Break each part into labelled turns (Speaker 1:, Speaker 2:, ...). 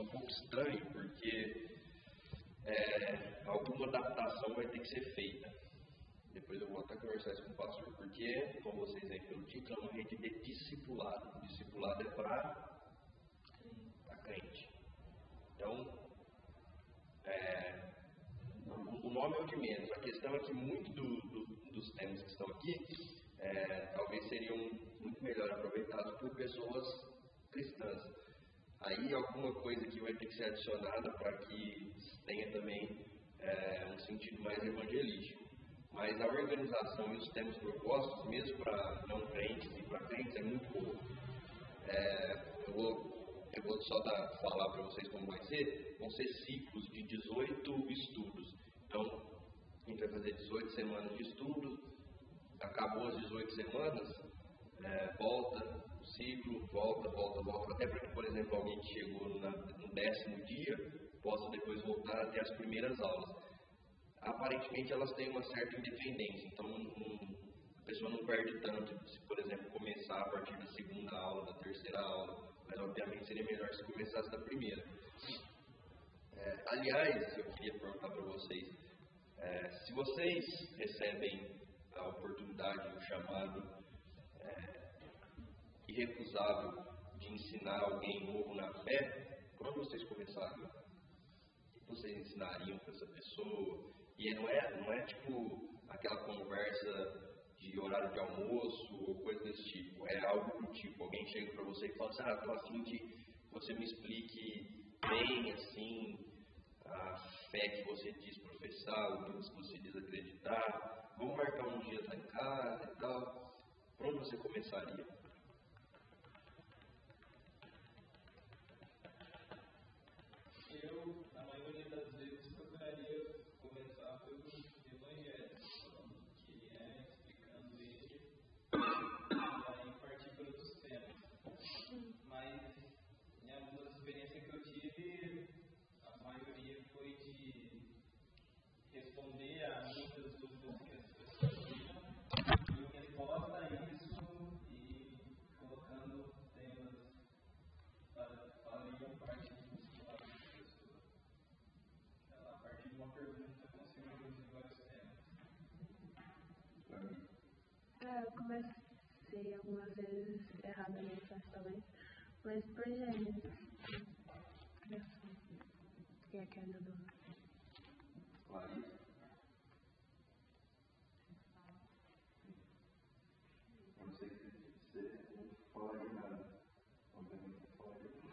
Speaker 1: um pouco estranho, porque alguma adaptação vai ter que ser feita. Depois eu vou até conversar isso com o pastor, porque, como vocês veem pelo título, é uma rede de discipulado. Discipulado é para crente. Então, o nome é o de menos. A questão é que muitos dos temas que estão aqui talvez seriam muito melhor aproveitados por pessoas cristãs. Aí alguma coisa que vai ter que ser adicionada para que tenha também um sentido mais evangelístico. Mas a organização e os temas propostos, mesmo para não crentes e para crentes, é muito boa. Eu vou só falar para vocês como vai ser. Vão ser ciclos de 18 estudos. Então, a gente vai fazer 18 semanas de estudo. Acabou as 18 semanas, volta o ciclo, volta. Até para que, por exemplo, alguém que chegou no 10º dia possa depois voltar até as primeiras aulas. Aparentemente, elas têm uma certa independência. Então, a pessoa não perde tanto se, por exemplo, começar a partir da segunda aula, da terceira aula. Mas, obviamente, seria melhor se começasse da primeira. Aliás, eu queria perguntar para vocês, se vocês recebem a oportunidade, o chamado irrecusável de ensinar alguém novo na fé, quando vocês começariam? O que vocês ensinariam para essa pessoa? E não é tipo aquela conversa de horário de almoço ou coisa desse tipo. É algo do tipo, alguém chega para você e fala assim, estou afim de você me explique bem assim a fé que você diz professar, o que você diz acreditar, vamos marcar um dia lá em casa e tal. Por onde você começaria?
Speaker 2: Eu, na maioria das vezes, procuraria começar pelo Evangelho, que é explicando ele, e aí partir para outros temas. Mas, em algumas experiências que eu tive, a maioria foi de responder a muitas dúvidas que as pessoas tinham, e resposta a isso, e colocando temas para fariam parte do discipulado das pessoas. A partir de uma pergunta, consigo introduzir vários temas.
Speaker 3: Eu comecei algumas vezes erradamente, talvez, mas por gêneros. E a queda do...
Speaker 1: Clarissa? Eu não sei se você não falaria nada. Obviamente você falaria tudo.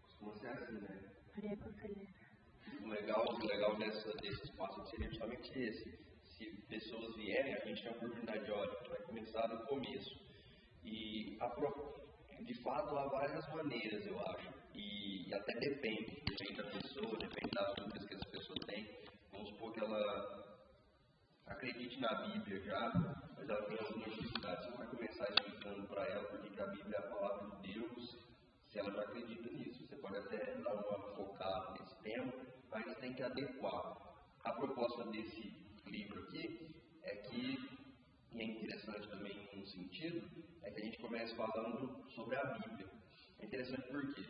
Speaker 1: Costuma ser assim, né?
Speaker 3: Faria conselheira.
Speaker 1: O legal desse espaço seria justamente esse. Se pessoas vierem, a gente tem a oportunidade de, olha, vai começar do começo. E, de fato, há várias maneiras, eu acho. E até depende da pessoa, depende das dúvidas que as pessoas têm. Vamos supor que ela acredite na Bíblia já, mas ela tem algumas dificuldades. Você vai começar explicando para ela porque a Bíblia é a palavra de Deus, se ela já acredita nisso. Você pode até dar uma focada nesse tema, mas tem que adequar. A proposta desse livro aqui é que, e é interessante também em um sentido, é que a gente comece falando sobre a Bíblia. É interessante porque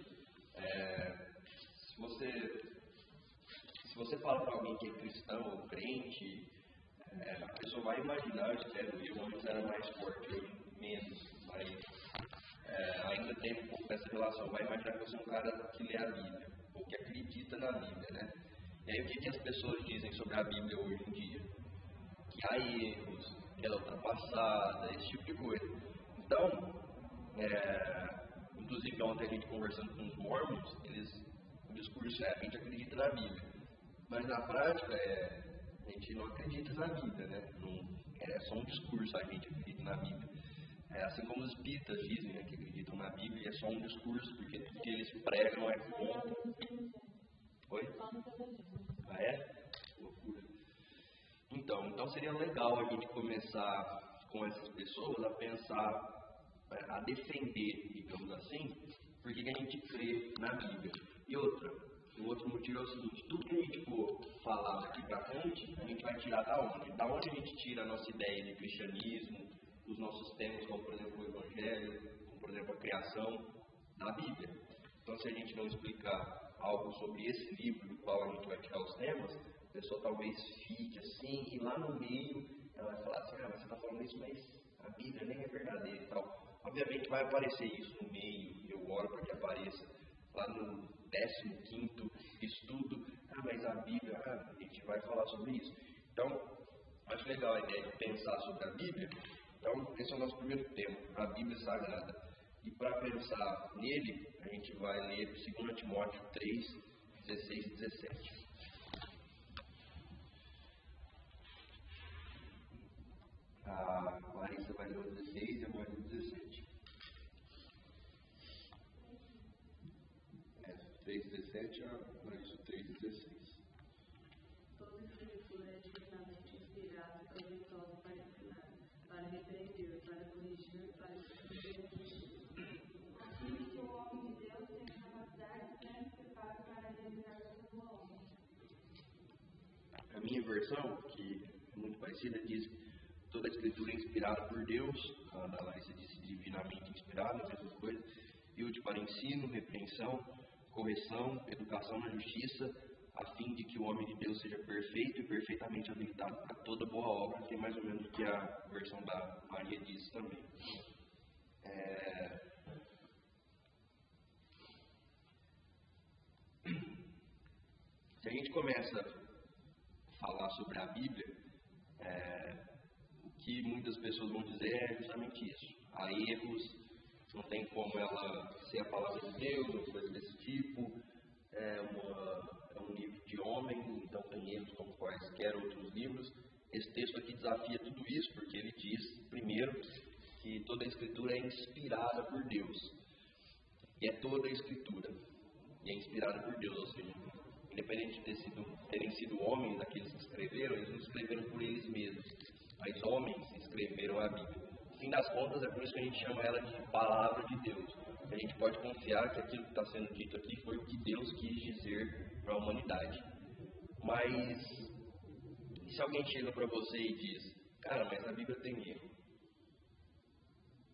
Speaker 1: se você fala para alguém que é cristão ou crente, a pessoa vai imaginar, eu antes era mais forte, hoje menos, mas ainda tem um pouco dessa relação, vai imaginar que você é um cara que lê a Bíblia, ou que acredita na Bíblia, né? E aí o que as pessoas dizem sobre a Bíblia hoje em dia? Que há erros, que ela é ultrapassada, esse tipo de coisa. Então, inclusive ontem a gente conversando com os mormons, o discurso a gente acredita na Bíblia, mas na prática a gente não acredita na Bíblia, né? Não, é só um discurso, a gente acredita na Bíblia. Assim como os espíritas dizem, né, que acreditam na Bíblia, é só um discurso, porque tudo que eles pregam é contra. Oi? Ah, é? Loucura. Então seria legal a gente começar com essas pessoas a pensar a defender, digamos assim, porque a gente crê na Bíblia. E o outro motivo é o seguinte: tudo que a gente for falar daqui para frente, a gente vai tirar da onde? Da onde a gente tira a nossa ideia de cristianismo, os nossos temas, como por exemplo o Evangelho, como por exemplo a criação, da Bíblia. Então, se a gente não explicar algo sobre esse livro do qual a gente vai tirar os temas, a pessoa talvez fique assim, e lá no meio ela vai falar assim: mas você está falando isso, mas a Bíblia nem é verdadeira e tal. Obviamente vai aparecer isso no meio, e eu oro para que apareça lá no 15º estudo: mas a Bíblia, a gente vai falar sobre isso. Então, acho legal a ideia de pensar sobre a Bíblia. Então, esse é o nosso primeiro tema, a Bíblia Sagrada. E para pensar nele, a gente vai ler 2 Timóteo 3, 16 e 17. A Larissa vai ler o 16 e a Maria o 17. 3, 17, a Larissa 3, 16.
Speaker 3: Toda escritura é divinamente inspirada e proveitosa para ensinar, para repreender, para corrigir, para instruir a justiça. Assim que o homem de Deus tem capacidade plena e preparo para realizar sua boa obra.
Speaker 1: A minha versão, que é muito parecida, diz: toda a escritura é inspirada por Deus. A da Larissa disse divinamente inspirada, a mesma coisa. E útil para ensino, repreensão, correção, educação na justiça, a fim de que o homem de Deus seja perfeito e perfeitamente habilitado para toda boa obra, que é mais ou menos o que a versão da Maria diz também. Se a gente começa a falar sobre a Bíblia, o que muitas pessoas vão dizer é justamente isso: há erros, não tem como ela ser a palavra de Deus ou coisa desse tipo, é um livro de homem, então tem erros como quaisquer outros livros. Esse texto aqui desafia tudo isso, porque ele diz, primeiro, que toda a escritura é inspirada por Deus. E é toda a escritura. E é inspirada por Deus, ou seja, independente de terem sido homens aqueles que escreveram, eles não escreveram por eles mesmos, mas homens escreveram a Bíblia. No fim das contas, é por isso que a gente chama ela de Palavra de Deus. A gente pode confiar que aquilo que está sendo dito aqui foi o que Deus quis dizer para a humanidade. Mas, se alguém chega para você e diz: cara, mas a Bíblia tem erro,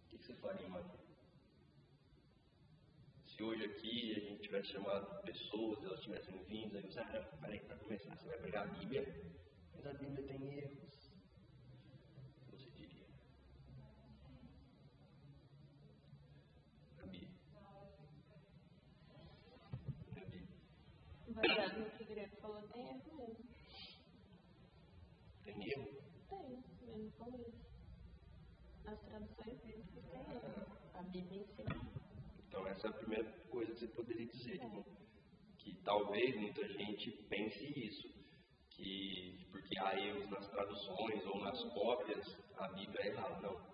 Speaker 1: o que você faria, mano? Se hoje aqui a gente tivesse chamado pessoas, elas tivessem vindo, aí você: peraí, para começar, você vai pegar a Bíblia, mas a Bíblia tem erros. Você diria: a Bíblia.
Speaker 3: Baseado no que o Grego falou, tem erro mesmo.
Speaker 1: Tem erro?
Speaker 3: Tem, mesmo com isso. As traduções bíblicas tem erro. A Bíblia em si.
Speaker 1: Então, essa é a primeira coisa que você poderia dizer, né? Que talvez muita gente pense isso, que porque há erros nas traduções ou nas cópias, a Bíblia é errada. Não.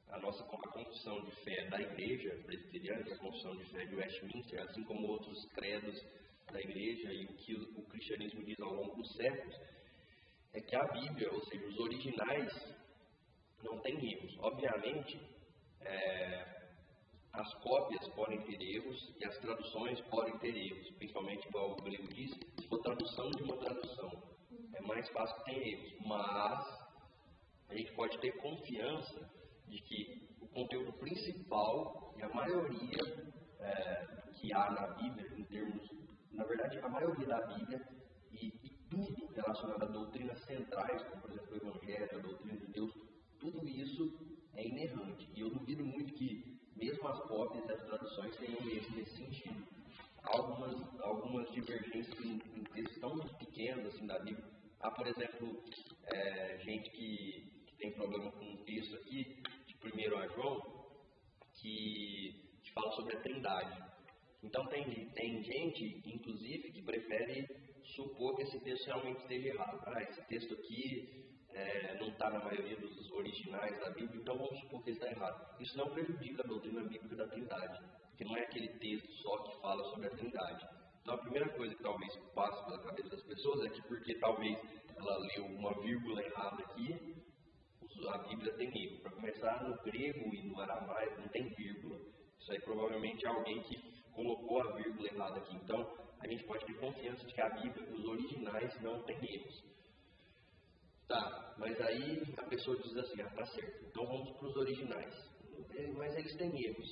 Speaker 1: A confissão de fé da igreja presbiteriana, que é a confissão de fé de Westminster, assim como outros credos da igreja e o que o cristianismo diz ao longo dos séculos, é que a Bíblia, ou seja, os originais, não tem erros. Obviamente, as cópias podem ter erros e as traduções podem ter erros, principalmente, igual o grego diz, se for tradução de uma tradução. É mais fácil que tenha erros, mas a gente pode ter confiança de que o conteúdo principal e a maioria que há na Bíblia, em termos, na verdade, a maioria da Bíblia e tudo relacionado a doutrinas centrais, como por exemplo o Evangelho, a doutrina de Deus, tudo isso é inerrante. E eu duvido muito que mesmo as cópias e as traduções tenham erro nesse sentido. Há algumas divergências em textos tão pequenos assim da Bíblia. Há, por exemplo, gente que tem problema com um texto aqui, de 1 João, que fala sobre a Trindade. Então tem gente, inclusive, que prefere supor que esse texto realmente esteja errado. Esse texto aqui não está na maioria dos originais da Bíblia, então vamos supor que ele está errado. Isso não prejudica a doutrina bíblica da Trindade, porque não é aquele texto só que fala sobre a Trindade. Então a primeira coisa que talvez passe pela cabeça das pessoas é que porque talvez ela leu uma vírgula errada aqui, os a Bíblia tem erro. Para começar, no grego e no aramaico não tem vírgula. Isso aí provavelmente é alguém que colocou a vírgula errada aqui. Então, a gente pode ter confiança de que a Bíblia, os originais, não tem erros. Tá, mas aí a pessoa diz assim, tá certo, então vamos para os originais. Mas eles têm erros.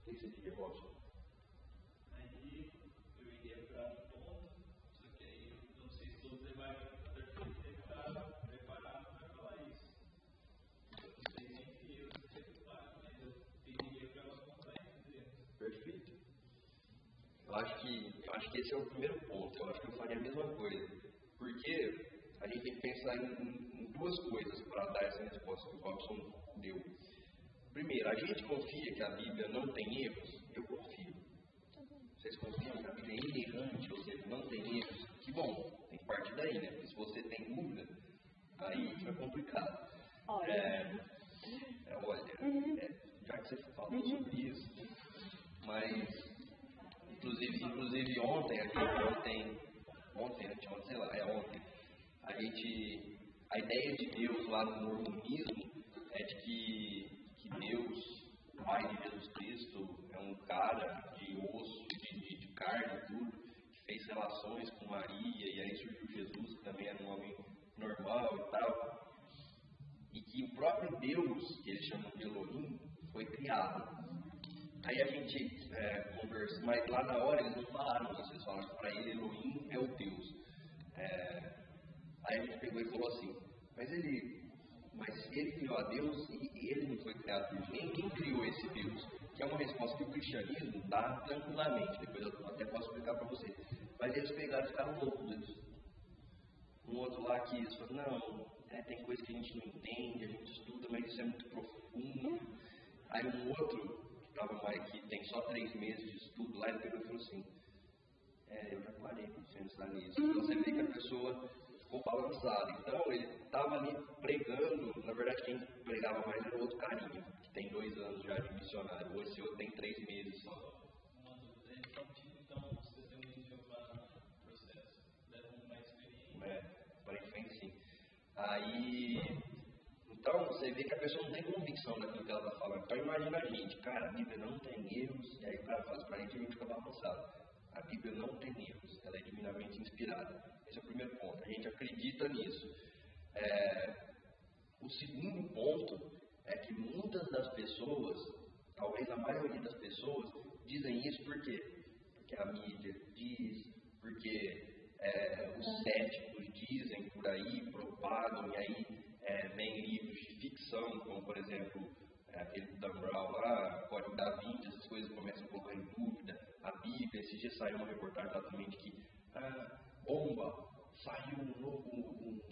Speaker 1: O que você diria, Robson?
Speaker 2: Aí eu iria para um ponto, só que aí eu não sei se você vai estar preparado para falar isso. Eu não sei nem se eu sei preparo, mas eu pediria para ela contar esses erros.
Speaker 1: Perfeito. Eu acho que esse é o primeiro ponto. Eu acho que eu faria a mesma coisa. Porque a gente tem que pensar em duas coisas para dar essa resposta que o Robson deu. Primeiro, a gente confia que a Bíblia não tem erros? Eu confio. Vocês confiam que a Bíblia é inerrante, ou seja, não tem erros? Que bom, tem que partir daí, né? Porque se você tem dúvida, aí fica complicado. Olha, já que você falou sobre isso, mas, inclusive ontem, a ideia de Deus lá no mormonismo é de que Deus, o Pai de Jesus Cristo, é um cara de osso, de carne e tudo, que fez relações com Maria, e aí surgiu Jesus, que também era um homem normal e tal, e que o próprio Deus, que eles chamam de Elohim, foi criado. Aí a gente conversa, mas lá na hora eles não falaram isso, eles falaram que para ele Elohim é o Deus. Aí a gente pegou e falou assim, mas ele criou a Deus e ele não foi criado por ninguém. Quem criou esse Deus? Que é uma resposta que o cristianismo dá tranquilamente, depois eu até posso explicar para você. Mas eles pegaram e ficaram loucos disso. Um outro lá que falou, não, tem coisa que a gente não entende, a gente estuda, mas isso é muito profundo. Aí um outro, que tem só 3 meses de estudo lá, ele pegou e falou assim, eu já parei de pensar nisso. Então você vê que a pessoa ficou balançada. Então ele estava ali pregando, na verdade quem pregava mais era o outro carinha, que tem 2 anos já de missionário, ou esse outro tem 3 meses só.
Speaker 2: Uma dúvida, então você também de Jeová no processo, leva uma experiência.
Speaker 1: Aparentemente sim. Aí, então você vê que a pessoa não tem convicção daquilo que ela está falando. Então imagina a gente, cara, a Bíblia não tem erros, e aí o cara faz para a gente fica balançado. A Bíblia não tem erros, ela é divinamente inspirada. Esse é o primeiro ponto, a gente acredita nisso. O segundo ponto é que muitas das pessoas, talvez a maioria das pessoas, dizem isso por quê? Porque a mídia diz, porque os céticos dizem por aí, propagam, e aí vem livros de ficção, como por exemplo, aquele do Dan Brown lá, Código da Vinci, essas coisas começam a colocar em dúvida. A Bíblia, esse dia saiu uma reportagem exatamente que bomba, saiu um novo,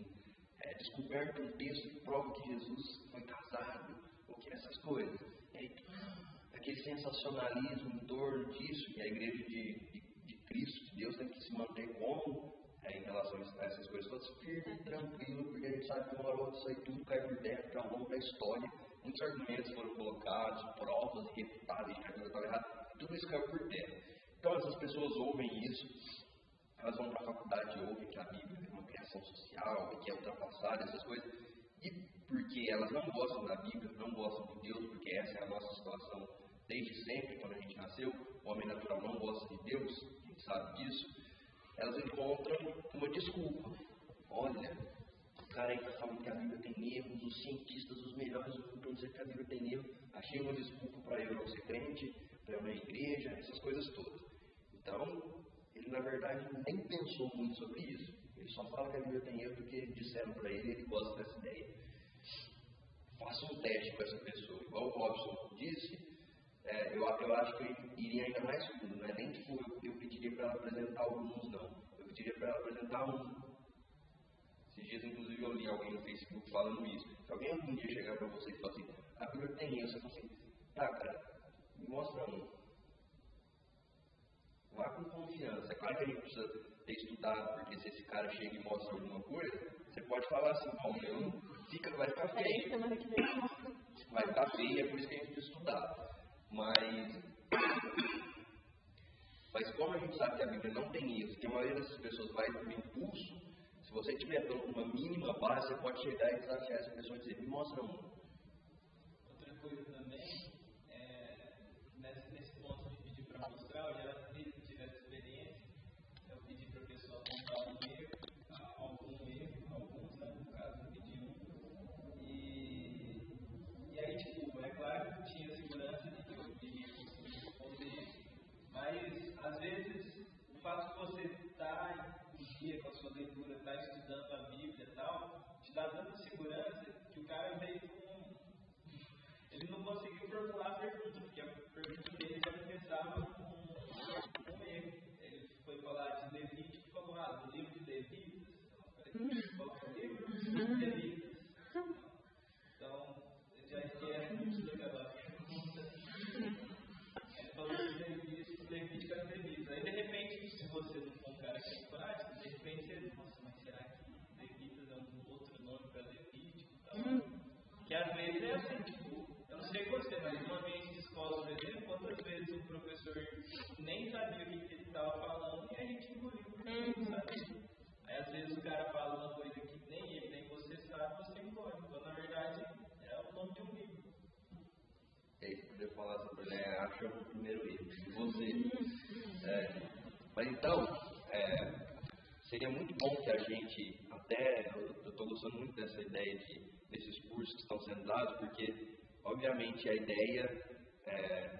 Speaker 1: descoberto um texto que prova que Jesus foi casado, ou que essas coisas. Aquele sensacionalismo em torno disso, que a igreja de Cristo, de Deus, tem que se manter como em relação a essas coisas todas, firme, tranquilo, porque a gente sabe que uma hora ou outra isso aí tudo cai por terra, porque ao longo da história, muitos argumentos foram colocados, provas irrefutáveis de que aquilo estava errado, tudo isso caiu por terra. Então essas pessoas ouvem isso, elas vão para a faculdade e ouvem que a Bíblia é uma criação social, que é ultrapassada, essas coisas, e porque elas não gostam da Bíblia, não gostam de Deus, porque essa é a nossa situação desde sempre, quando a gente nasceu, o homem natural não gosta de Deus, a gente sabe disso, elas encontram uma desculpa. Olha, o cara aí está falando que a Bíblia tem erros, os cientistas, os melhores, vão dizer que a Bíblia tem erros, achei uma desculpa para eu não ser crente, para eu ir na igreja, essas coisas todas. Então, ele na verdade nem pensou muito sobre isso. Ele só fala que a Bíblia tem erro porque disseram para ele e ele gosta dessa ideia. Faça um teste com essa pessoa. Igual o Robson disse, eu acho que eu iria ainda mais fundo, não é nem tipo, eu pediria para ela apresentar alguns, não. Eu pediria para ela apresentar um. Esses dias, inclusive, eu li alguém no Facebook falando isso. Se alguém algum dia chegar para você e falar assim, a Bíblia tem erro, você fala assim, tá, cara, me mostra um. Vá com confiança. É claro que a gente precisa ter estudado, porque se esse cara chega e mostra alguma coisa, você pode falar assim, bom, vai ficar feio. Vai ficar feio, é por isso que a gente precisa estudar. Mas como a gente sabe que a Bíblia não tem isso, que a maioria dessas pessoas vai por impulso, Se você tiver uma mínima base, você pode chegar e desafiar essa pessoa e dizer, me mostra um.
Speaker 2: Outra coisa também, nesse ponto de pedir para mostrar, eu já tive essa experiência, eu pedi para a pessoa apontar alguns, né, no caso eu pedi um, e aí, tipo, é claro que tinha segurança de que eu iria conseguir responder, mas às vezes o fato de você estar em dia com a sua leitura, estar estudando a Bíblia e tal, te dá tanta segurança que o cara veio com. Ele não conseguiu formular a pergunta, porque a pergunta dele já começava com um erro. Ele foi falar de Levítico e falou, do livro de Levíticos. Qual que é o livro? Levíticos. Então, eu já esquece muito daquela pergunta. Ele falou de Levítico é Levítico. Aí, de repente, se você não for um cara que é prático, de repente você, nossa, mas será que Levíticos é um outro nome para Levítico? Que às vezes é assim, tipo, eu não sei você, mas no ambiente de escola, por exemplo, quantas vezes o professor nem sabia o que ele estava falando e a gente engoliu porque ele não sabia. Aí às vezes o cara fala uma coisa que nem ele, nem você sabe, você engole. Então, na verdade, é o nome de um livro.
Speaker 1: É isso, poder falar sobre, acho o primeiro erro de você. Mas então, seria muito bom que a gente, eu estou gostando muito dessa ideia desses cursos que estão sendo dados, porque, obviamente, a ideia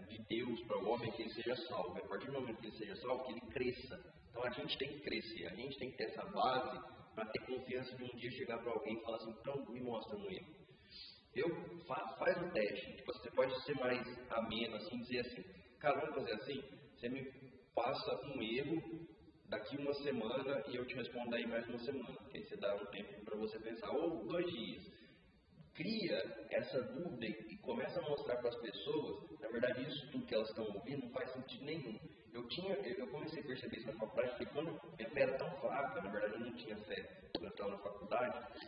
Speaker 1: de Deus para o homem é que ele seja salvo. A partir do momento que ele seja salvo, que ele cresça. Então, a gente tem que crescer, a gente tem que ter essa base para ter confiança de um dia chegar para alguém e falar assim, então, me mostra um erro. Faz um teste, tipo, você pode ser mais ameno, assim, dizer assim, cara, vamos fazer assim, você me passa um erro daqui uma semana e eu te respondo aí mais uma semana, porque aí você dá um tempo para você pensar, ou 2 dias. Cria essa dúvida e começa a mostrar para as pessoas, na verdade isso tudo que elas estão ouvindo não faz sentido nenhum. Eu comecei a perceber isso na faculdade, porque quando minha fé era tão fraca, na verdade eu não tinha fé quando eu estava na faculdade,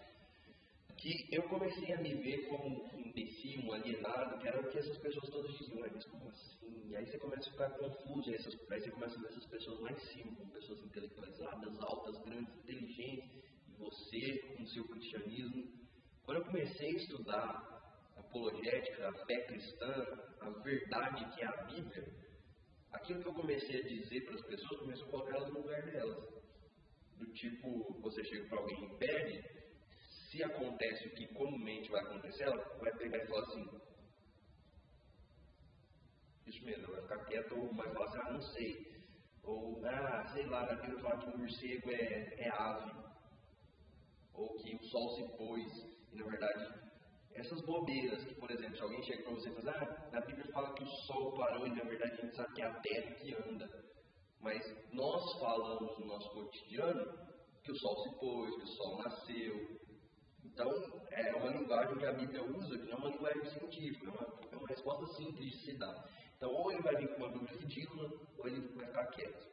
Speaker 1: que eu comecei a me ver como um imbecil, um alienado, que era o que essas pessoas todas diziam, mas como assim? E aí você começa a ficar confuso, aí você começa a ver essas pessoas lá em cima, como pessoas intelectualizadas, altas, grandes, inteligentes, e você, com o seu cristianismo. Quando eu comecei a estudar apologética, a fé cristã, a verdade que é a Bíblia, aquilo que eu comecei a dizer para as pessoas, comecei a colocar elas no lugar delas. Do tipo, você chega para alguém e pede, se acontece o que comumente vai acontecer, ela vai pegar e falar assim, isso mesmo, ela vai ficar quieta ou vai falar assim, não sei. Ou, sei lá, na Bíblia fala que o morcego é ave. Ou que o sol se pôs. E na verdade, essas bobeiras que, por exemplo, se alguém chega para você e fala, na Bíblia fala que o sol parou e na verdade a gente sabe que é a terra que anda. Mas nós falamos no nosso cotidiano que o sol se pôs, que o sol nasceu. Então, é uma linguagem que a Bíblia usa, que não é uma linguagem científica, é uma resposta simples de se dar. Então, ou ele vai vir com uma dúvida ridícula, ou ele vai ficar quieto.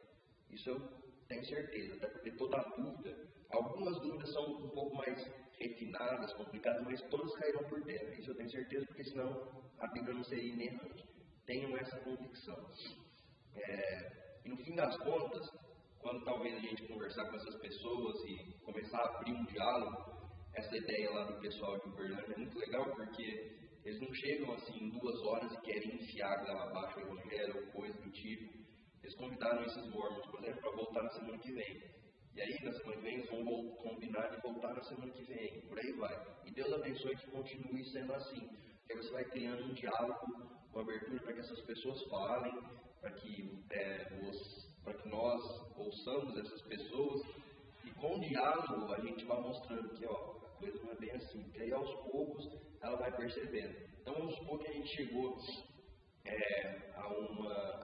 Speaker 1: Isso eu tenho certeza, até porque toda dúvida, algumas dúvidas são um pouco mais refinadas, complicadas, mas todas cairão por terra. Isso eu tenho certeza, porque senão a Bíblia não seria inerrante. Tenham essa convicção. E no fim das contas, quando talvez a gente conversar com essas pessoas e começar a abrir um diálogo, essa ideia lá do pessoal de Uberlândia é muito legal, porque eles não chegam assim em 2 horas e querem enfiar lá abaixo o evangelho ou coisa do tipo. Eles convidaram esses mormons, por exemplo, para voltar na semana que vem. E aí, na semana que vem, eles vão combinar de voltar na semana que vem. Por aí vai. E Deus abençoe que continue sendo assim. Porque você vai criando um diálogo, uma abertura para que essas pessoas falem, para que nós ouçamos essas pessoas. E com o diálogo, a gente vai mostrando que a coisa não é bem assim. Porque aí, aos poucos, ela vai percebendo. Então, vamos supor que a gente chegou a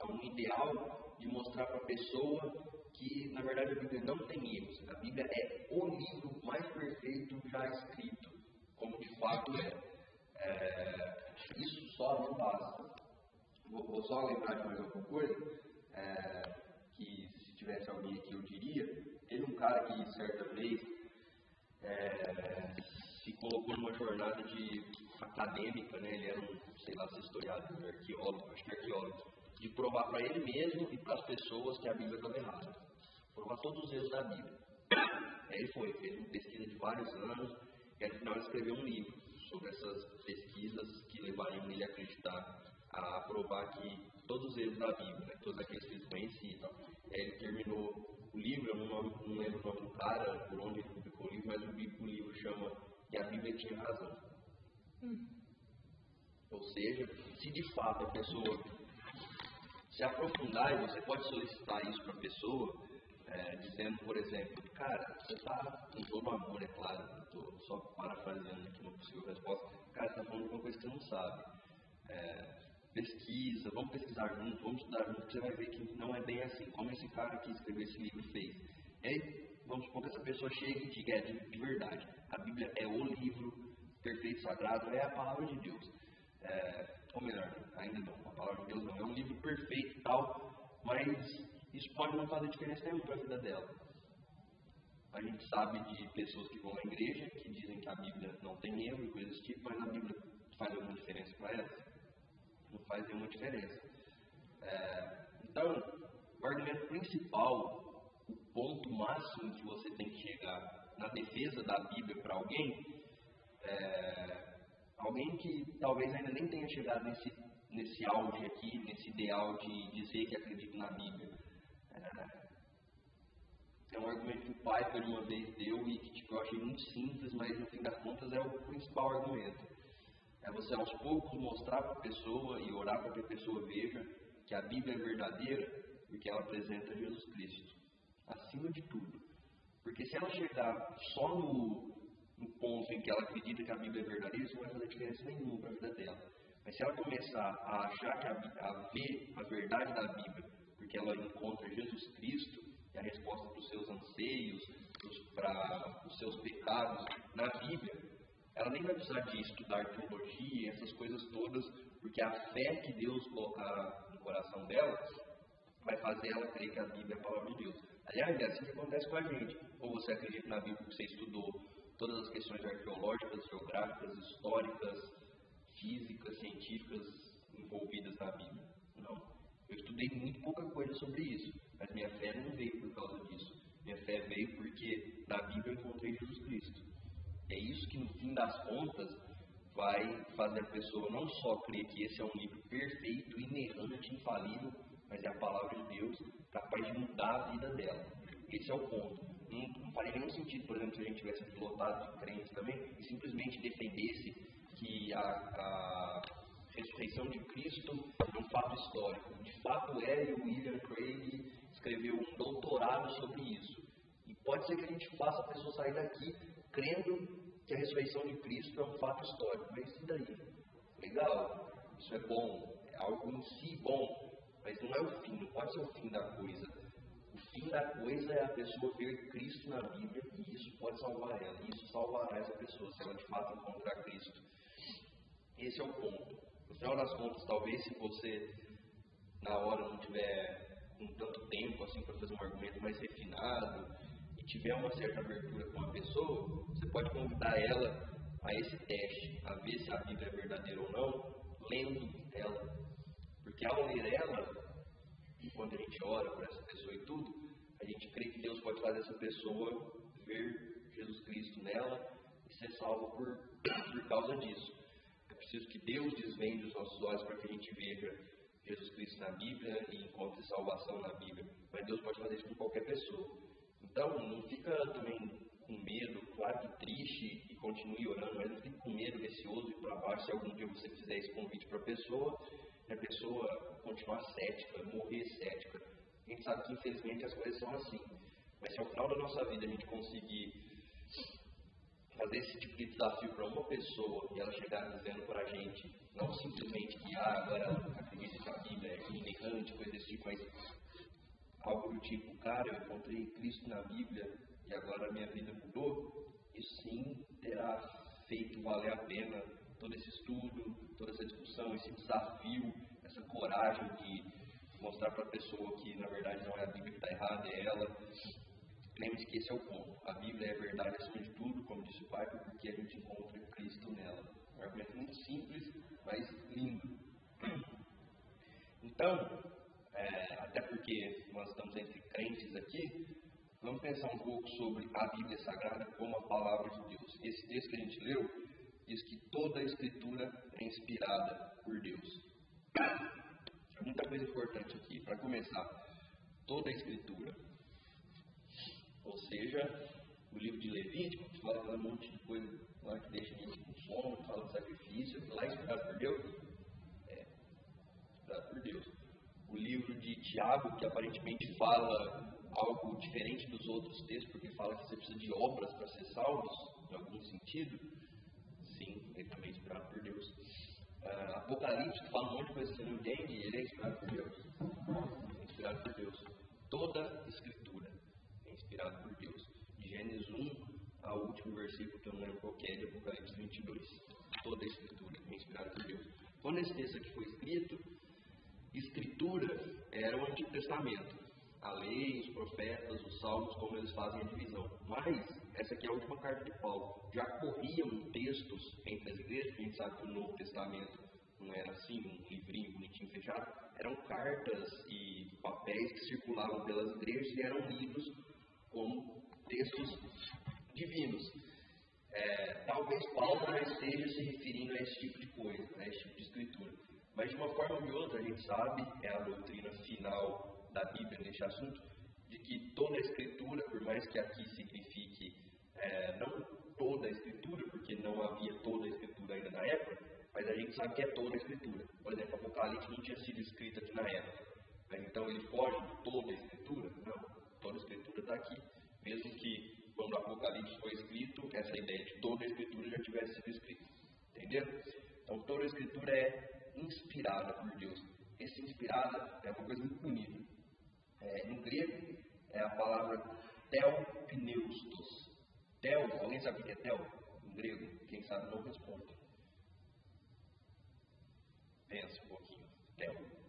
Speaker 1: um ideal de mostrar para a pessoa que, na verdade, a Bíblia não tem erros. A Bíblia é o livro mais perfeito já escrito, como de fato é. Isso só não basta. Vou só lembrar de mais alguma coisa, que se tivesse alguém aqui eu diria. Teve um cara que, certa vez, se colocou numa jornada acadêmica, né? Ele era um, historiador, arqueólogo, acho que arqueólogo, de provar para ele mesmo e para as pessoas que a Bíblia estava errada. Provar todos os erros da Bíblia. Ele fez uma pesquisa de vários anos e no final ele escreveu um livro sobre essas pesquisas que levariam ele a acreditar, a provar que todos os erros da Bíblia, né, todos aqueles que ele conhecia e tal. Ele terminou o livro, eu não lembro o nome do cara, por onde ele publicou o livro, mas o livro chama Que a Bíblia Tinha Razão. Ou seja, se de fato a pessoa se aprofundar, e você pode solicitar isso para a pessoa, dizendo, por exemplo, cara, você está com todo amor, é claro, estou só parafraseando aqui uma possível resposta, cara, você está falando de uma coisa que você não sabe. Pesquisa, vamos pesquisar junto, vamos estudar junto, você vai ver que não é bem assim, como esse cara que escreveu esse livro fez. E aí, vamos supor que essa pessoa chegue e diga, de verdade, a Bíblia é o livro perfeito, sagrado, é a palavra de Deus. Ou melhor, ainda não, a palavra de Deus não é um livro perfeito e tal, mas isso pode não fazer diferença nenhuma para a vida dela. A gente sabe de pessoas que vão à igreja, que dizem que a Bíblia não tem erro e coisas do tipo, mas a Bíblia faz alguma diferença para elas? Não faz nenhuma diferença. Então, o argumento principal, o ponto máximo que você tem que chegar na defesa da Bíblia para alguém, alguém que talvez ainda nem tenha chegado nesse auge aqui, nesse ideal de dizer que acredita na Bíblia. É um argumento que o Piper uma vez deu e que eu achei muito simples, mas no fim das contas é o principal argumento. É você aos poucos mostrar para a pessoa e orar para que a pessoa veja que a Bíblia é verdadeira porque ela apresenta Jesus Cristo, acima de tudo. Porque se ela chegar só no ponto em que ela acredita que a Bíblia é verdadeira, isso não vai fazer diferença nenhuma para a vida dela. Mas se ela começar a achar a ver a verdade da Bíblia, porque ela encontra Jesus Cristo e a resposta para os seus anseios, para os seus pecados na Bíblia, ela nem vai precisar de estudar teologia, essas coisas todas, porque a fé que Deus colocar no coração dela vai fazer ela crer que a Bíblia é a palavra de Deus. Aliás, é assim que acontece com a gente. Ou você acredita na Bíblia porque você estudou todas as questões arqueológicas, geográficas, históricas, físicas, científicas envolvidas na Bíblia. Não. Eu estudei muito pouca coisa sobre isso, mas minha fé não veio por causa disso. Minha fé veio porque na Bíblia eu encontrei Jesus Cristo. É isso que, no fim das contas, vai fazer a pessoa não só crer que esse é um livro perfeito, inerrante, infalível, mas é a palavra de Deus capaz de mudar a vida dela. Esse é o ponto. Não faria nenhum sentido, por exemplo, se a gente tivesse aqui lotado de crentes também e simplesmente defendesse que a ressurreição de Cristo é um fato histórico. De fato é, e o William Craig escreveu um doutorado sobre isso. E pode ser que a gente faça a pessoa sair daqui crendo que a ressurreição de Cristo é um fato histórico. Mas isso daí, legal, isso é bom, é algo em si bom, mas não é o fim, não pode ser o fim da coisa. O fim da coisa é a pessoa ver Cristo na Bíblia e isso pode salvar ela. E isso salvará essa pessoa, se ela de fato encontrar Cristo. Esse é o ponto. No final das contas, talvez se você na hora não tiver com tanto tempo assim para fazer um argumento mais refinado e tiver uma certa abertura com a pessoa, você pode convidar ela a esse teste, a ver se a Bíblia é verdadeira ou não, lendo ela. Porque ao ler ela, enquanto a gente ora por essa pessoa e tudo, a gente crê que Deus pode fazer essa pessoa ver Jesus Cristo nela e ser salvo por causa disso. É preciso que Deus desvende os nossos olhos para que a gente veja Jesus Cristo na Bíblia e encontre salvação na Bíblia. Mas Deus pode fazer isso com qualquer pessoa. Então, não fica também com medo, claro que triste, e continue orando, mas não fique com medo, receoso e para baixo se algum dia você fizer esse convite para a pessoa e a pessoa continuar cética, morrer cética. A gente sabe que infelizmente as coisas são assim. Mas se ao final da nossa vida a gente conseguir fazer esse tipo de desafio para uma pessoa e ela chegar dizendo para a gente, não simplesmente que agora ela acredita que a Bíblia é inerrante, coisa desse tipo, mas algo do tipo, cara, eu encontrei Cristo na Bíblia e agora a minha vida mudou, isso sim terá feito valer a pena todo esse estudo, toda essa discussão, esse desafio, essa coragem de mostrar para a pessoa que na verdade não é a Bíblia que está errada, é ela. Lembre-se que esse é o ponto. A Bíblia é verdade acima de tudo, como disse o Pai, porque a gente encontra Cristo nela. Um argumento muito simples, mas lindo. Então, até porque nós estamos entre crentes aqui, Vamos pensar um pouco sobre a Bíblia Sagrada como a palavra de Deus. Esse texto que a gente leu diz que toda a Escritura é inspirada por Deus. Tem muita coisa importante aqui. Para começar, toda a Escritura, ou seja, o livro de Levítico, que fala um monte de coisa lá que deixa a gente com sono, fala de sacrifício, lá é inspirado por Deus? É, inspirado por Deus. O livro de Tiago, que aparentemente fala algo diferente dos outros textos, porque fala que você precisa de obras para ser salvos, em algum sentido, sim, ele também é inspirado por Deus. Apocalipse, que fala um monte de coisa que você não entende, ele é inspirado por Deus. É inspirado por Deus. Toda a Escritura é inspirada por Deus. De Gênesis 1 ao último versículo, que eu não lembro qual que é, de Apocalipse 22. Toda a Escritura é inspirada por Deus. Quando esse texto aqui foi escrito, Escritura era o Antigo Testamento. A lei, os profetas, os salmos, como eles fazem a divisão. Mas, essa aqui é a última carta de Paulo. Já corriam textos entre as igrejas, a gente sabe que o Novo Testamento não era assim, um livrinho bonitinho fechado. Eram cartas e papéis que circulavam pelas igrejas e eram lidos como textos divinos. Talvez Paulo já esteja se referindo a esse tipo de coisa, a esse tipo de escritura. Mas de uma forma ou de outra, a gente sabe, é a doutrina final da Bíblia neste assunto, de que toda a Escritura, por mais que aqui signifique não toda a Escritura, porque não havia toda a Escritura ainda na época, mas a gente sabe que é toda a Escritura. Por exemplo, Apocalipse não tinha sido escrito aqui na época, mas então ele foge de toda a Escritura? Não, toda a Escritura está aqui. Mesmo que quando o Apocalipse foi escrito, essa ideia de toda a Escritura já tivesse sido escrita. Entenderam? Então toda a Escritura é inspirada por Deus. Esse inspirada é uma coisa muito bonita. No grego, é a palavra theopneustos. Alguém sabe o que é theo? Em grego, quem sabe não responde. Pensa um pouquinho. Teologia.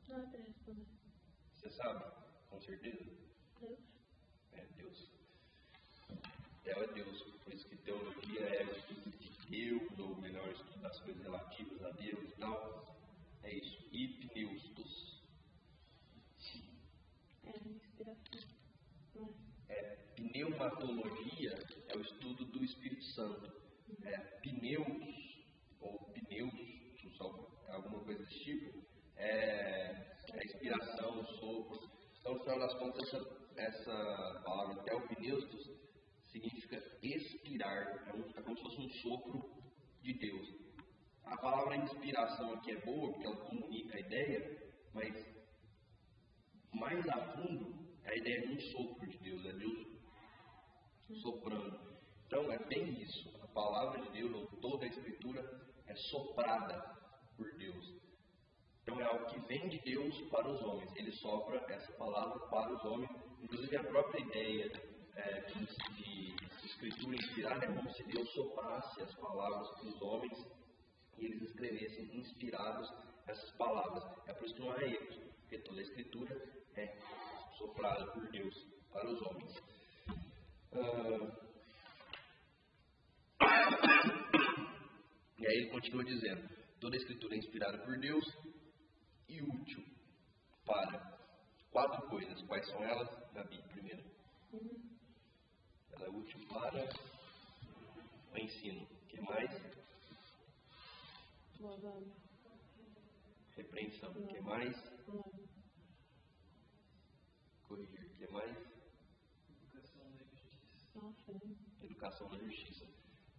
Speaker 3: Não é para responder.
Speaker 1: Você sabe? Com certeza?
Speaker 3: Deus.
Speaker 1: É Deus. Theo é Deus. Por isso que teologia é o estudo de Deus, ou melhor, o estudo das coisas relativas a Deus e tal. É isso. E pneustos.
Speaker 3: É inspiração. Não
Speaker 1: Pneumatologia é o estudo do Espírito Santo. Pneus, ou pneus, alguma coisa desse tipo, a inspiração, o sopro. Então, no final das contas, essa palavra theopneustos significa expirar, é como se fosse um sopro de Deus. A palavra inspiração aqui é boa, porque ela comunica a ideia, mas mais a fundo é a ideia de um sopro de Deus, é Deus soprando. Então é bem isso, a palavra de Deus, ou toda a Escritura, é soprada por Deus. Então é algo que vem de Deus para os homens, ele sopra essa palavra para os homens, inclusive a própria ideia de Escritura inspirada é como se Deus soprasse as palavras para os homens e eles escrevessem inspirados essas palavras. É por isso que não há erros, porque toda a Escritura é soprada por Deus para os homens. E aí ele continua dizendo, toda a Escritura é inspirada por Deus e útil para 4 coisas. Quais são elas? Gabi, primeiro. Ela é útil para o ensino. O que mais? Repreensão. O que mais? Corrigir. O que mais? Educação na justiça.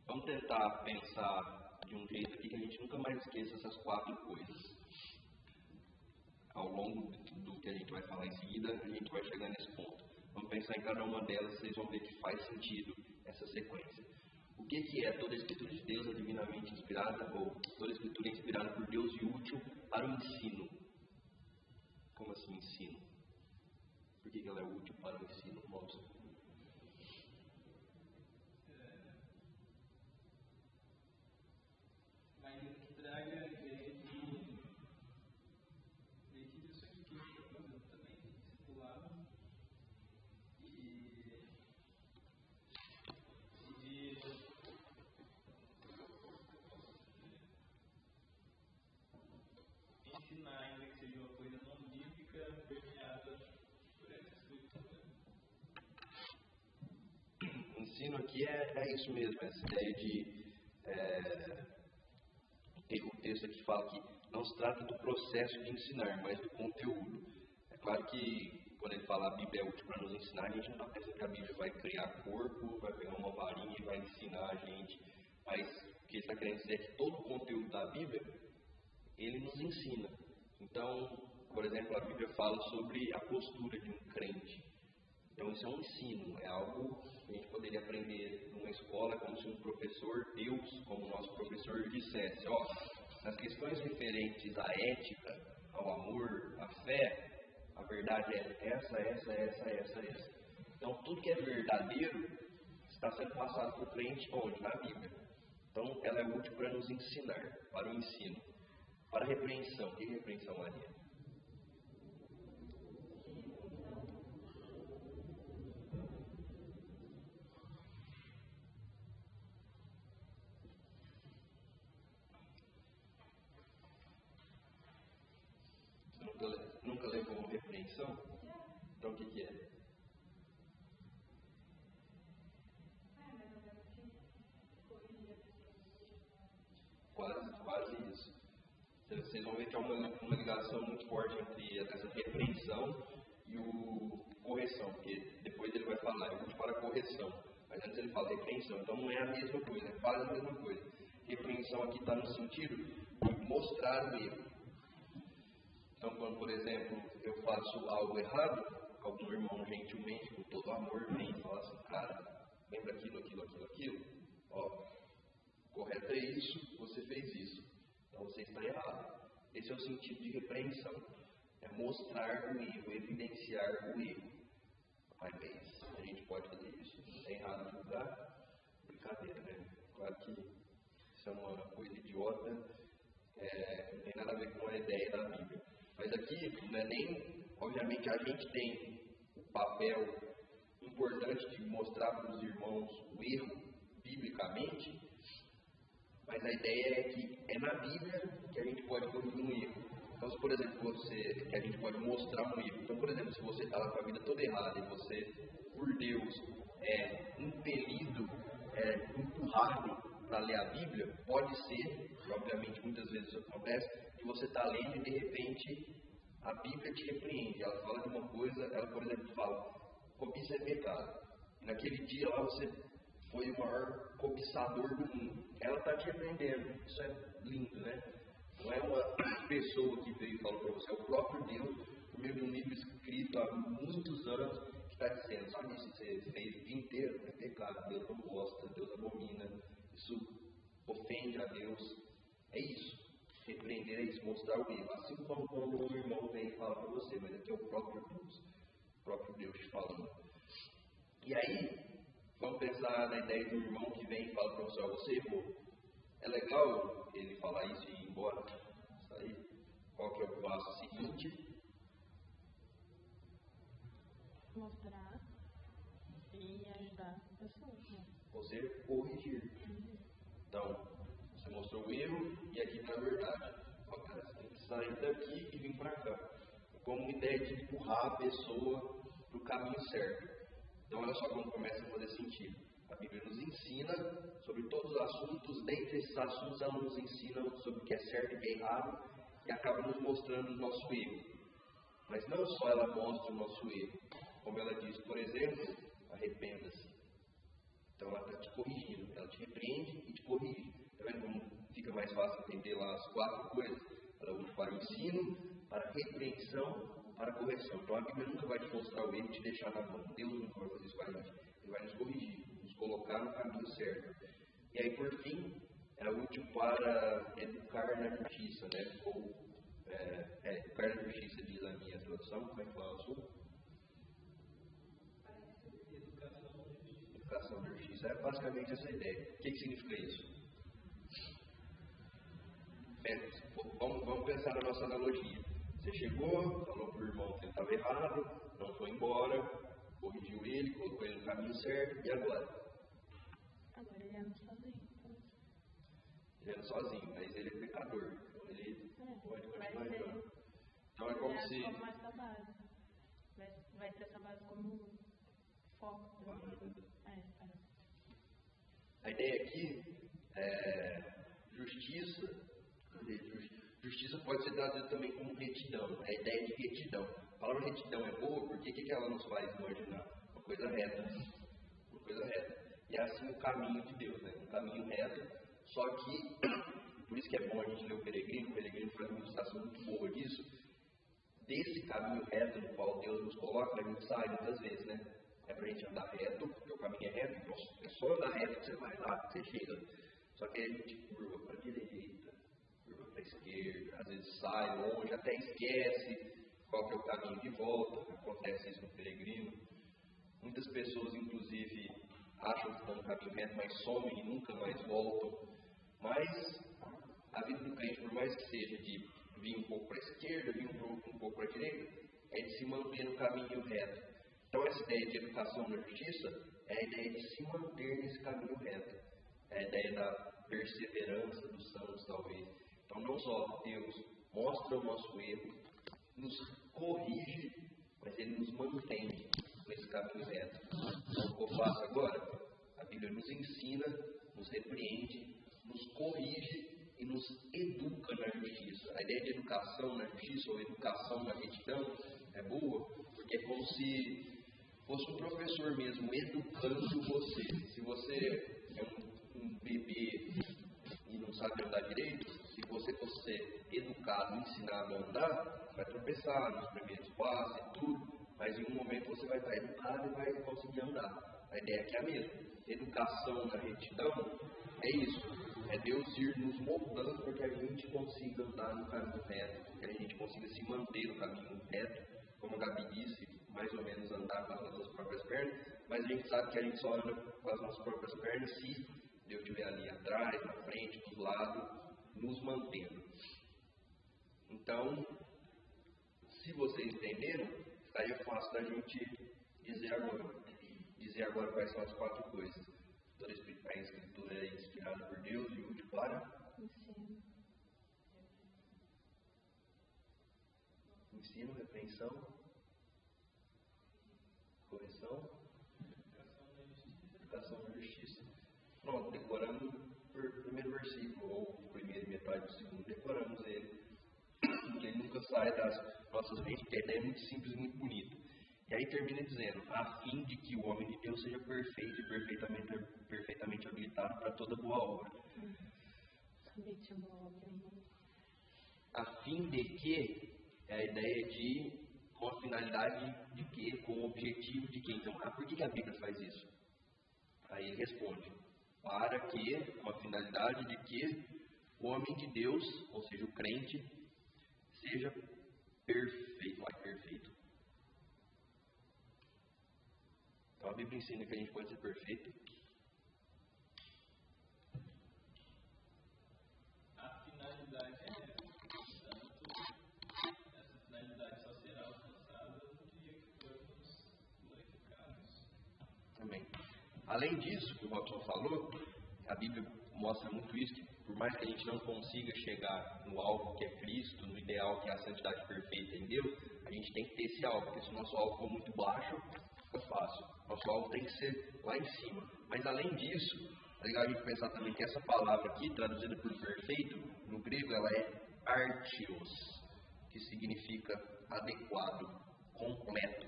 Speaker 1: Vamos tentar pensar de um jeito aqui que a gente nunca mais esqueça essas 4 coisas. Ao longo do que a gente vai falar em seguida, a gente vai chegar nesse ponto. Vamos pensar em cada uma delas, vocês vão ver que faz sentido essa sequência. O que é toda a Escritura de Deus é divinamente inspirada, ou toda a Escritura é inspirada por Deus e útil para o ensino? Como assim ensino? Por que ela é útil para o ensino? Vamos.
Speaker 2: Ainda que traga a ideia de isso aqui que a gente está fazendo também, discipulado e de ensinar
Speaker 1: ensino aqui é isso mesmo, essa ideia de. O texto aqui fala que não se trata do processo de ensinar, mas do conteúdo. É claro que quando ele fala a Bíblia é útil para nos ensinar, a gente não está pensando que a Bíblia vai criar corpo, vai pegar uma varinha e vai ensinar a gente. Mas o que ele está querendo dizer é que todo o conteúdo da Bíblia, ele nos ensina. Então, por exemplo, a Bíblia fala sobre a postura de um crente. Então isso é um ensino, é algo que a gente poderia aprender numa escola, como se um professor, Deus, como nosso professor, dissesse, nas questões referentes à ética, ao amor, à fé, a verdade é essa. Então tudo que é verdadeiro está sendo passado por crente onde? Na Bíblia. Então ela é útil para nos ensinar, para o ensino, para a repreensão. O que é repreensão, Maria? Nunca levou uma repreensão? Então o que é? Quase isso. Vocês vão ver que há uma ligação muito forte entre essa repreensão e o correção, porque depois ele vai falar, é útil para correção, mas antes ele fala repreensão, então não é a mesma coisa, é quase a mesma coisa. Repreensão aqui está no sentido de mostrar o erro. Então, quando, por exemplo, eu faço algo errado, algum irmão gentilmente, com todo amor, vem e fala assim, cara, lembra aquilo. Correto é isso, você fez isso. Então você está errado. Esse é o sentido de repreensão. É mostrar o erro, evidenciar o erro. Mas a gente pode fazer isso. Não tem errado de julgar. Brincadeira, né? Claro que isso é uma coisa idiota. Não tem nada a ver com a ideia da Bíblia. Mas aqui, não é nem, obviamente, a gente tem o papel importante de mostrar para os irmãos o erro biblicamente, mas a ideia é que é na Bíblia que a gente pode corrigir um erro. Então, se, por exemplo, que a gente pode mostrar um erro. Então, por exemplo, se você está com a vida toda errada e você, por Deus, é impelido, empurrado para ler a Bíblia, pode ser, e obviamente muitas vezes isso acontece, que você está lendo e de repente a Bíblia te repreende. Ela fala de uma coisa, ela, por exemplo, fala, cobiça é pecado. E naquele dia lá você foi o maior cobiçador do mundo. Ela está te repreendendo. Isso é lindo, né? Não é uma pessoa que veio e falou para você, é o próprio Deus, por meio de um livro escrito há muitos anos, que está dizendo, sabe isso que você fez o dia inteiro? É pecado, Deus não gosta, Deus abomina, isso ofende a Deus. É isso. Repreender é isso, mostrar o erro. Assim como quando um irmão vem e fala para você, mas aqui é o próprio Deus te falando. E aí, vamos pensar na ideia do irmão que vem e fala para você, você errou. É legal ele falar isso e ir embora? Isso aí. Qual que é o passo seguinte?
Speaker 3: Mostrar e ajudar a pessoa. Né?
Speaker 1: Você corrigir. Então, você mostrou o erro e aqui está a verdade. Cara, você tem que sair daqui e vir para cá. Como uma ideia de empurrar a pessoa para o caminho certo. Então, olha só como começa a fazer sentido. A Bíblia nos ensina sobre todos os assuntos, dentre esses assuntos ela nos ensina sobre o que é certo e o que é errado e acaba nos mostrando o nosso erro. Mas não só ela mostra o nosso erro, como ela diz, por exemplo, arrependa-se. Então ela está te corrigindo, ela te repreende e te corrige. Está vendo como fica mais fácil entender lá as 4 coisas? Ela usa para o ensino, para a repreensão, para a correção. Então a Bíblia nunca vai te mostrar o erro e te deixar na mão. Deus nunca vai fazer isso com a gente. Ele vai nos corrigir, nos colocar no caminho certo. E aí, por fim, é útil para educar na justiça, né? Ou, educar na justiça, diz a minha tradução. Como é que fala a sua? Educação na justiça. É basicamente essa ideia. O que significa isso? Vamos pensar na nossa analogia. Você chegou, falou para o irmão que ele estava errado, não foi embora, corrigiu ele, colocou ele no caminho certo, e agora?
Speaker 3: Agora ele anda sozinho.
Speaker 1: Ele anda sozinho, mas ele é pecador. Então ele pode continuar entrando. Então é como se.
Speaker 3: Como essa base. Vai ter essa base como foco.
Speaker 1: A ideia aqui é justiça. Justiça pode ser traduzida também como retidão, a ideia de retidão. A palavra retidão é boa porque o que ela nos faz imaginar? Uma coisa reta. Uma coisa reta. E é assim o caminho de Deus, né? Um caminho reto, só que, por isso que é bom a gente ler o Peregrino faz uma ilustração muito boa disso. Desse caminho reto no qual Deus nos coloca, a gente sai muitas vezes, né? É pra gente andar reto, porque o caminho é reto, então é só andar reto que você vai lá, que você chega. Só que a gente curva para a direita, curva para a esquerda, às vezes sai longe, até esquece qual que é o caminho de volta. Acontece isso no Peregrino. Muitas pessoas, inclusive, acham que estão no caminho reto, mas somem e nunca mais voltam. Mas a vida do crente, por mais que seja de vir um pouco para a esquerda, vir um pouco para a direita, é de se manter no caminho reto. Então, essa ideia de educação na justiça é a ideia de se manter nesse caminho reto. É a ideia da perseverança dos santos, talvez. Então, não só Deus mostra o nosso erro, nos corrige, mas Ele nos mantém nesse caminho reto. Então, o que eu faço agora? A Bíblia nos ensina, nos repreende, nos corrige e nos educa na justiça. A ideia de educação na justiça ou educação na retidão é boa, porque é como se fosse um professor mesmo educando você. Se você é um bebê e não sabe andar direito, se você fosse ser educado, ensinado a andar, vai tropeçar nos primeiros passos e tudo, mas em um momento você vai estar educado e vai conseguir andar. A ideia aqui é a mesma. Educação na retidão é isso. É Deus ir nos moldando para que a gente consiga andar no caminho reto, que a gente consiga se manter no caminho reto, como a Gabi disse, mais ou menos andar com as nossas próprias pernas, mas a gente sabe que a gente só anda com as nossas próprias pernas se Deus estiver ali atrás, na frente, dos lados, nos mantendo. Então, se vocês entenderam, ficaria fácil da gente dizer agora quais são as 4 coisas. Toda a Escritura é inspirada por Deus e útil para ensino, repreensão, correção, educação na justiça. Pronto, decoramos o primeiro versículo, ou o primeiro metade do segundo, decoramos ele. Porque ele nunca sai das nossas mentes, porque a ideia é muito simples e muito bonita. E aí termina dizendo, a fim de que o homem de Deus seja perfeito e perfeitamente habilitado para toda boa obra. A fim de que é a ideia de, com a finalidade de que, com o objetivo de que. Então, por que a Bíblia faz isso? Aí ele responde, para que, com a finalidade de que o homem de Deus, ou seja, o crente, seja perfeito. Então a Bíblia ensina que a gente pode ser perfeito.
Speaker 2: A finalidade é essa. Portanto, essa finalidade só será alcançada no dia que formos glorificados.
Speaker 1: Também. Além disso, que o Robson falou, a Bíblia mostra muito isso, que por mais que a gente não consiga chegar no alvo que é Cristo, no ideal que é a santidade perfeita em Deus, a gente tem que ter esse alvo, porque se o nosso alvo for muito baixo, fica fácil. Nosso alvo tem que ser lá em cima. Mas além disso, é legal a gente pensar também que essa palavra aqui, traduzida por perfeito, no grego ela é artios, que significa adequado, completo,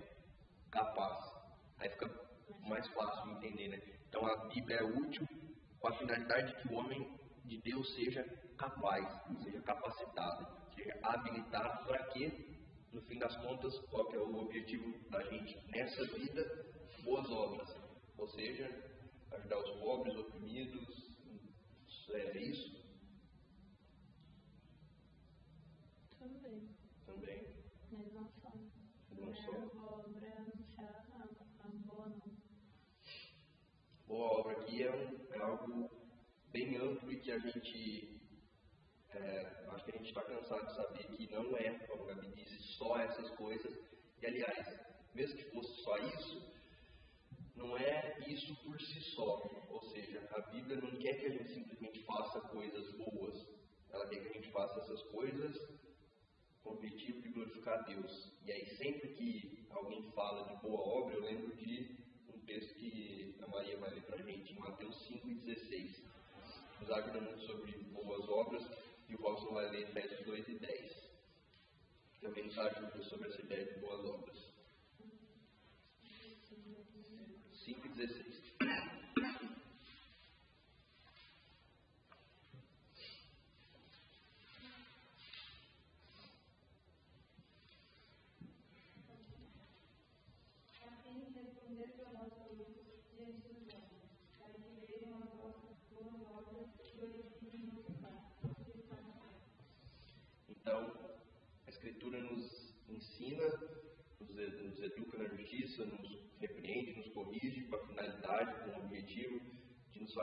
Speaker 1: capaz. Aí fica mais fácil de entender, né? Então a Bíblia é útil com a finalidade de que o homem de Deus seja capaz, seja capacitado, seja habilitado para quê? No fim das contas, qual que é o objetivo da gente nessa vida? Boas obras, ou seja, ajudar os pobres, oprimidos, é isso? Também.
Speaker 3: Mas não só.
Speaker 1: Não só.
Speaker 3: A obra anunciar a boa não.
Speaker 1: Boa obra aqui é algo bem amplo e que a gente acho que a gente está cansado de saber que não é, como a Gabi disse, só essas coisas. E aliás, mesmo que fosse só isso, não é isso por si só. Ou seja, a Bíblia não quer que a gente simplesmente faça coisas boas. Ela quer que a gente faça essas coisas com o objetivo de glorificar a Deus. E aí sempre que alguém fala de boa obra, eu lembro de um texto que a Maria vai ler para a gente, em Mateus 5:16. Nos ajuda muito sobre boas obras, e o Robson vai ler Efésios 2:10. Também nos ajuda sobre essa ideia de boas obras. 5:16. Então, a Escritura nos ensina, nos educa na justiça, nos repreende, nos corrige com a finalidade, com o objetivo de nos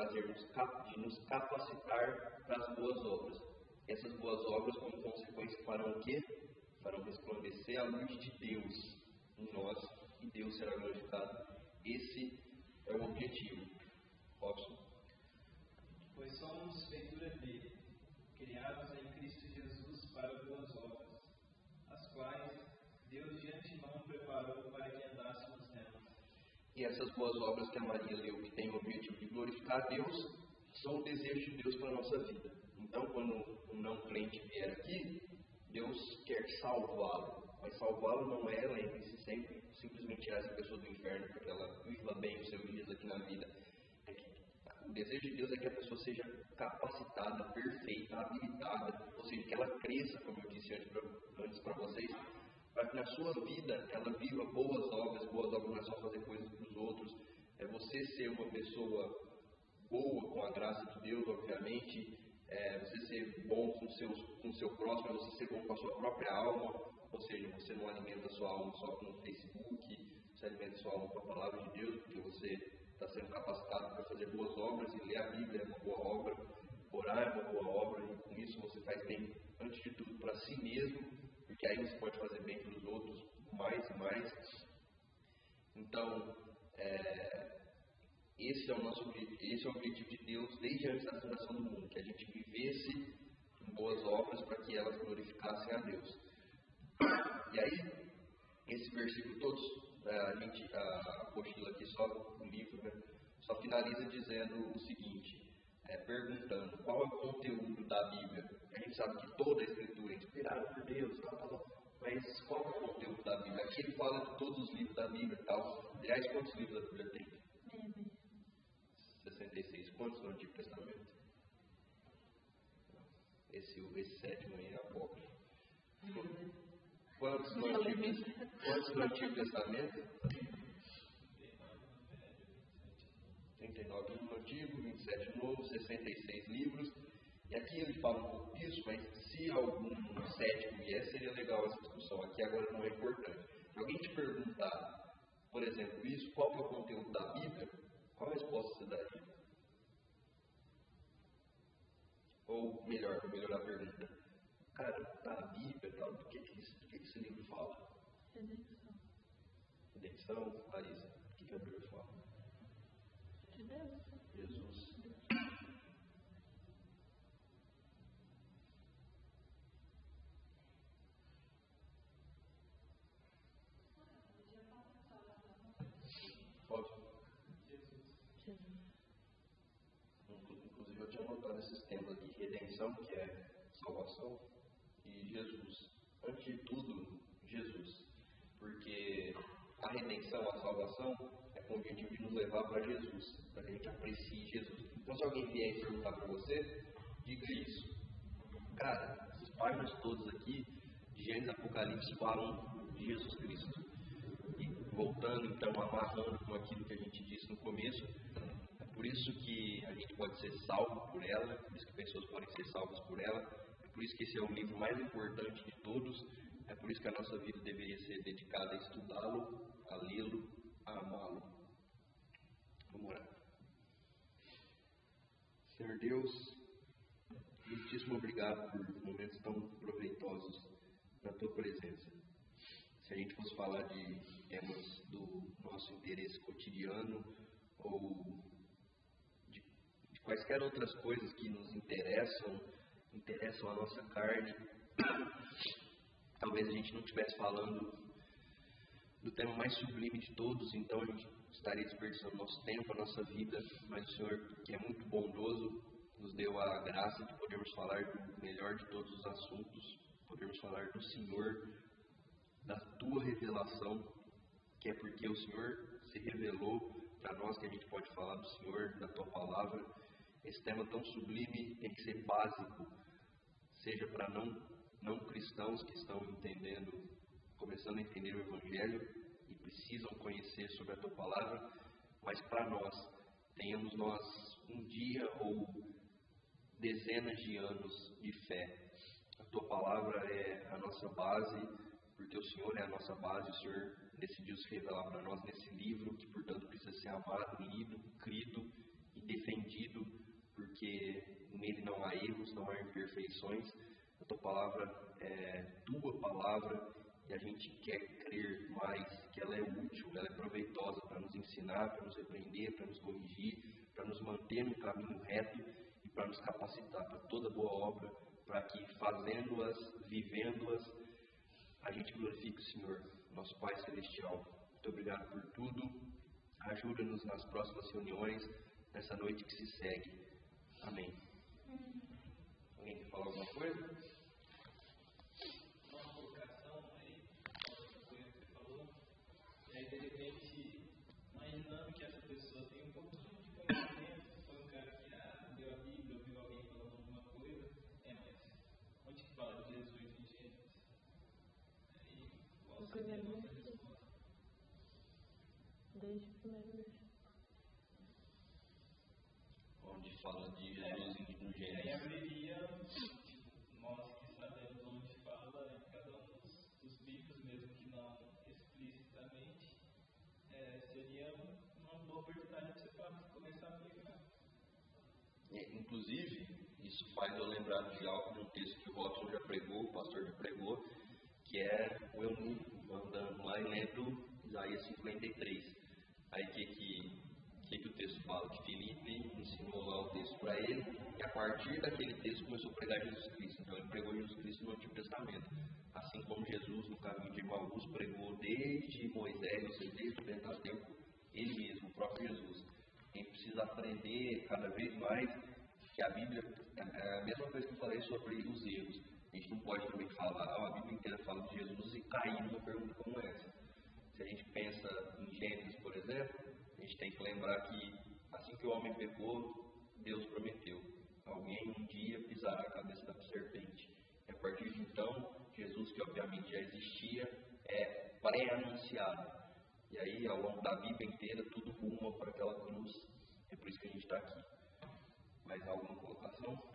Speaker 1: capacitar para as boas obras. Essas boas obras, como consequência, farão o quê? Farão resplandecer a luz de Deus em nós e Deus será glorificado. Esse é o objetivo. Robson.
Speaker 2: Pois somos feitura dele, criados em Cristo Jesus para boas obras, as quais Deus de antemão preparou para que andássemos nelas.
Speaker 1: E essas boas obras que a Maria leu, que tem o objetivo de glorificar a Deus, são o desejo de Deus para a nossa vida. Então, quando um não crente vier aqui, Deus quer salvá-lo. Mas salvá-lo não é, lembre-se sempre, simplesmente tirar essa pessoa do inferno para que ela viva bem os seus dias aqui na vida. O desejo de Deus é que a pessoa seja capacitada, perfeita, habilitada, ou seja, que ela cresça, como eu disse antes para vocês, para que na sua vida ela viva boas obras. Boas obras não é só fazer coisas para os outros, é você ser uma pessoa boa com a graça de Deus, obviamente, você ser bom com o seu próximo, é você ser bom com a sua própria alma, ou seja, você não alimenta a sua alma só com o Facebook, você alimenta a sua alma com a palavra de Deus, porque você está sendo capacitado para fazer boas obras, e ler a Bíblia é uma boa obra, orar é uma boa obra, e com isso você faz bem, antes de tudo, para si mesmo, porque aí você pode fazer bem para os outros mais e mais. Então, esse é o objetivo de Deus desde antes da fundação do mundo, que a gente vivesse em boas obras para que elas glorificassem a Deus. E aí, esse versículo todos, a apostila aqui, só o livro, né, só finaliza dizendo o seguinte, perguntando qual é o conteúdo da Bíblia. A gente sabe que toda a Escritura é inspirada por Deus, mas qual é o conteúdo da Bíblia? Aqui ele fala de todos os livros da Bíblia e tal. Aliás, quantos livros da Bíblia tem? 66. Quantos no Antigo Testamento? Esse sétimo aí é apócrifo. Quantos no Antigo Testamento? 39 no Antigo, 27 no Novo, 66 livros. E aqui ele fala um pouco disso, mas se algum sétimo vier, seria legal essa discussão. Aqui agora não é importante. Se alguém te perguntar, por exemplo, isso, qual que é o conteúdo da Bíblia, qual a resposta você daria? Ou melhor, vou melhorar a pergunta. Cara, tá a Bíblia, tal, do que esse livro fala?
Speaker 3: Redenção.
Speaker 1: Redenção, Larissa, o que a Bíblia fala?
Speaker 3: De Deus.
Speaker 1: Jesus. Pode. Inclusive eu tinha anotado esses temas aqui, redenção, que é salvação, e Jesus. Antes de tudo, Jesus. Porque a redenção, a salvação, é com o objetivo de nos levar para Jesus, para que a gente aprecie Jesus. Então se alguém vier e perguntar para você, diga isso. Cara, essas páginas todas aqui, de Gênesis e Apocalipse, falam de Jesus Cristo. E voltando, então, amarrando com aquilo que a gente disse no começo, é por isso que a gente pode ser salvo por ela, é por isso que pessoas podem ser salvas por ela, é por isso que esse é o livro mais importante de todos, é por isso que a nossa vida deveria ser dedicada a estudá-lo, a lê-lo, a amá-lo. Vamos orar. Senhor Deus, muitíssimo obrigado por momentos tão proveitosos na Tua presença. Se a gente fosse falar de temas do nosso interesse cotidiano ou de quaisquer outras coisas que nos interessam a nossa carne, talvez a gente não estivesse falando do tema mais sublime de todos, então a gente estaria desperdiçando nosso tempo, a nossa vida, mas o Senhor, que é muito bondoso, nos deu a graça de podermos falar do melhor de todos os assuntos, podermos falar do Senhor, da Tua revelação, que é porque o Senhor se revelou para nós que a gente pode falar do Senhor, da Tua Palavra. Esse tema tão sublime tem que ser básico, seja para não cristãos que estão começando a entender o Evangelho e precisam conhecer sobre a Tua Palavra, mas para nós, tenhamos nós um dia ou dezenas de anos de fé. A Tua Palavra é a nossa base, porque o Senhor é a nossa base, o Senhor decidiu se revelar para nós nesse livro, que portanto precisa ser amado, lido, crido e defendido, porque nele não há erros, não há imperfeições. A Tua Palavra é Tua Palavra e a gente quer crer mais que ela é útil, ela é proveitosa para nos ensinar, para nos repreender, para nos corrigir, para nos manter no caminho reto e para nos capacitar para toda boa obra, para que fazendo-as, vivendo-as, a gente glorifique o Senhor, nosso Pai Celestial. Muito obrigado por tudo. Ajuda-nos nas próximas reuniões, nessa noite que se segue. Amém. Alguém quer falar alguma coisa?
Speaker 2: Uma colocação aí, uma coisa que você falou, e aí de repente, imaginando que essa pessoa tem um pouquinho de conhecimento, foi um cara que leu a Bíblia, ouviu alguém falando alguma coisa, mas onde que fala de Jesus em Gênesis? Aí, qual seria a nossa resposta?
Speaker 3: Desde o primeiro versículo.
Speaker 1: Onde fala de Jesus no
Speaker 2: E aí
Speaker 1: Gênesis.
Speaker 2: abriria, nós que sabemos onde fala em cada um dos livros, mesmo que não explicitamente, seria uma boa oportunidade para você começar a pregar.
Speaker 1: Inclusive, isso faz eu lembrar de algo, de um texto que o Robson já pregou, o pastor já pregou, que é o eunuco andando lá e lendo Isaías 53. Aí o que o texto fala? Que Filipe ensinou lá o texto para ele, e a partir daquele texto começou a pregar Jesus Cristo. Então ele pregou Jesus Cristo no Antigo Testamento. Assim como Jesus, no caminho de Emaús, pregou desde Moisés, ou seja, desde o Pentateuco, ele mesmo, o próprio Jesus. A gente precisa aprender cada vez mais que a Bíblia é a mesma coisa que eu falei sobre os erros. A gente não pode também falar, a Bíblia inteira fala de Jesus e cair numa pergunta como essa. Se a gente pensa em Gênesis, por exemplo, a gente tem que lembrar que assim que o homem pecou, Deus prometeu: alguém um dia pisará a cabeça da serpente. E a partir de então, Jesus, que obviamente já existia, é pré-anunciado. E aí, ao longo da Bíblia inteira, tudo ruma para aquela cruz. É por isso que a gente está aqui. Mais alguma colocação?